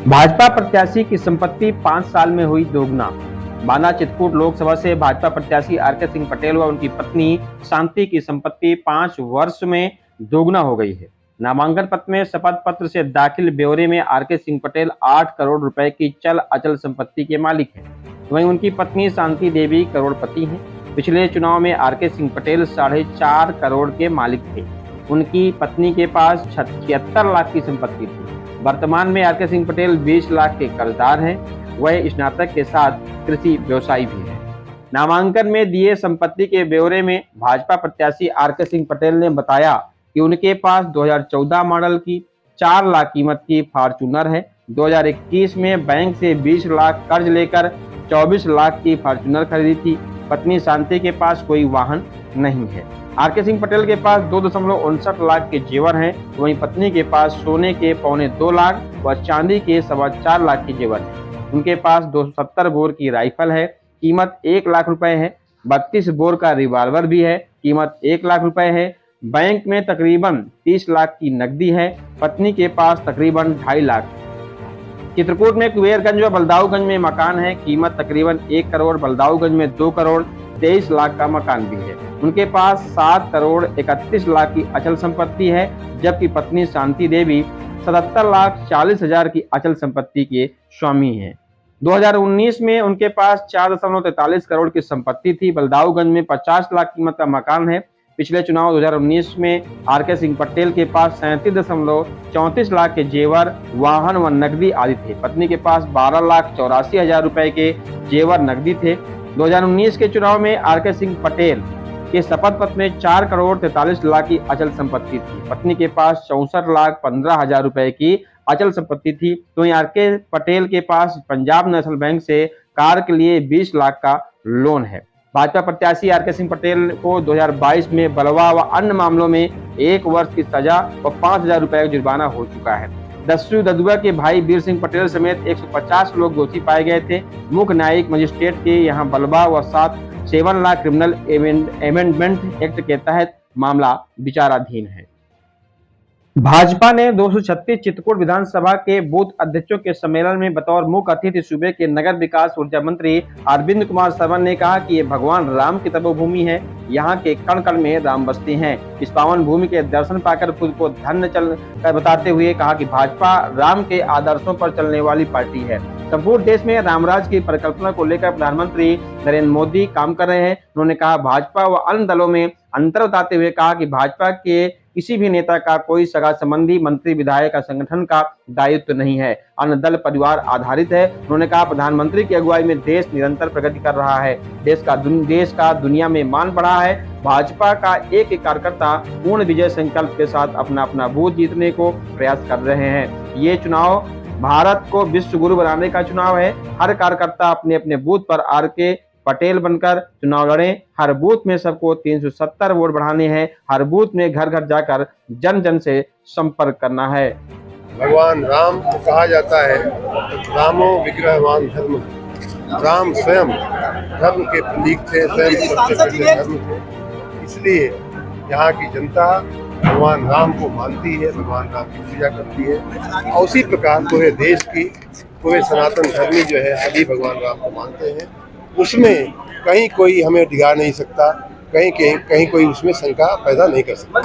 भाजपा प्रत्याशी की संपत्ति 5 साल में हुई दोगुना। बांदा चित्रकूट लोकसभा से भाजपा प्रत्याशी आरके सिंह पटेल व उनकी पत्नी शांति की संपत्ति 5 वर्ष में दोगुना हो गई है। नामांकन पत्र में शपथ पत्र से दाखिल ब्यौरे में आरके सिंह पटेल 8 करोड़ रुपए की चल अचल संपत्ति के मालिक हैं। वहीं उनकी पत्नी शांति देवी करोड़पति हैं। पिछले चुनाव में आरके सिंह पटेल 4.5 करोड़ के मालिक थे। उनकी पत्नी के पास 76 लाख की संपत्ति थी। वर्तमान में आरके सिंह पटेल 20 लाख के कर्जदार हैं। वह स्नातक के साथ कृषि व्यवसायी भी है। नामांकन में दिए संपत्ति के ब्यौरे में भाजपा प्रत्याशी आरके सिंह पटेल ने बताया कि उनके पास 2014 मॉडल की 4 लाख कीमत की फॉर्च्यूनर है। 2021 में बैंक से 20 लाख कर्ज लेकर 24 लाख की फॉर्च्यूनर खरीदी थी। पत्नी शांति के पास कोई वाहन नहीं है। आरके सिंह पटेल के पास 2.59 लाख के जेवर हैं। वहीं पत्नी के पास सोने के 2.25 लाख व चांदी के 4.25 लाख के जेवर हैं। उनके पास 270 बोर की राइफल है, कीमत 1 लाख रुपए है। 32 बोर का रिवॉल्वर भी है, कीमत 1 लाख रुपए है। बैंक में तकरीबन 30 लाख की नकदी है। पत्नी के पास तकरीबन 2.5 लाख। चित्रकूट में कुबेरगंज व बलदाऊगंज में मकान है, कीमत तकरीबन 1 करोड़। बलदाऊगंज में 2 करोड़ 23 लाख का मकान भी है। उनके पास 7 करोड़ 31 लाख की अचल संपत्ति है, जबकि पत्नी शांति देवी 77 लाख 40 हजार की अचल संपत्ति के स्वामी हैं। 2019 में उनके पास 4.43 करोड़ की संपत्ति थी। बलदाऊगंज में 50 लाख कीमत का मकान है। पिछले चुनाव 2019 में आरके सिंह पटेल के पास 37.34 लाख के जेवर, वाहन व नकदी आदि थे। पत्नी के पास 12 लाख 84 हजार रुपए के जेवर नकदी थे। 2019 के चुनाव में आरके सिंह पटेल के शपथ पत्र में 4 करोड़ 43 लाख की अचल संपत्ति थी। पत्नी के पास 64 लाख 15 हजार रुपए की अचल संपत्ति थी। तो आरके पटेल के पास पंजाब नेशनल बैंक से कार के लिए 20 लाख का लोन है। भाजपा प्रत्याशी आरके सिंह पटेल को 2022 में बलवा व अन्य मामलों में 1 वर्ष की सजा व 5,000 रुपए का जुर्माना हो चुका है। दस्यू ददुआ के भाई वीर सिंह पटेल समेत 150 लोग दोषी पाए गए थे। मुख्य न्यायिक मजिस्ट्रेट के यहाँ बलवा व 7 लाख क्रिमिनल अमेंडमेंट एक्ट के तहत मामला विचाराधीन है। भाजपा ने 236 चित्रकूट विधानसभा के बूथ अध्यक्षों के सम्मेलन में बतौर मुख्य अतिथि सूबे के नगर विकास ऊर्जा मंत्री अरविंद कुमार सरवन ने कहा कि ये भगवान राम की तपोभूमि है। यहाँ के कण कण में राम बसते हैं। इस पावन भूमि के दर्शन पाकर खुद को धन्य कर बताते हुए कहा कि भाजपा राम के आदर्शों पर चलने वाली पार्टी है। संपूर्ण देश में रामराज की परिकल्पना को लेकर प्रधानमंत्री नरेंद्र मोदी काम कर रहे हैं। उन्होंने कहा भाजपा व अन्य दलों में अंतर बताते हुए कहा कि भाजपा के किसी भी नेता का कोई सगा संबंधी, मंत्री, विधायक का संगठन का दायित्व नहीं है। अन्य दल परिवार आधारित है। उन्होंने कहा प्रधानमंत्री की अगुवाई में देश निरंतर प्रगति कर रहा है। देश का दुनिया में मान बढ़ा है। भाजपा का एक एक कार्यकर्ता पूर्ण विजय संकल्प के साथ अपना अपना बूथ जीतने को प्रयास कर रहे हैं। ये चुनाव भारत को विश्व गुरु बनाने का चुनाव है। हर कार्यकर्ता अपने अपने बूथ पर आरके पटेल बनकर चुनाव लड़ें। हर बूथ में सबको 370 वोट बढ़ाने हैं। हर बूथ में घर घर जाकर जन जन से संपर्क करना है। भगवान राम को कहा जाता है रामो विग्रहवान धर्म। राम स्वयं धर्म के प्रतीक थे, स्वयं धर्म थे। इसलिए यहाँ की जनता भगवान राम को मानती है, भगवान राम की पूजा करती है। और उसी प्रकार पूरे देश की पूरे सनातन धर्मी जो है सभी भगवान राम को मानते हैं। उसमें कहीं कोई हमें डिगा नहीं सकता, कहीं कोई उसमें शंका पैदा नहीं कर सकता।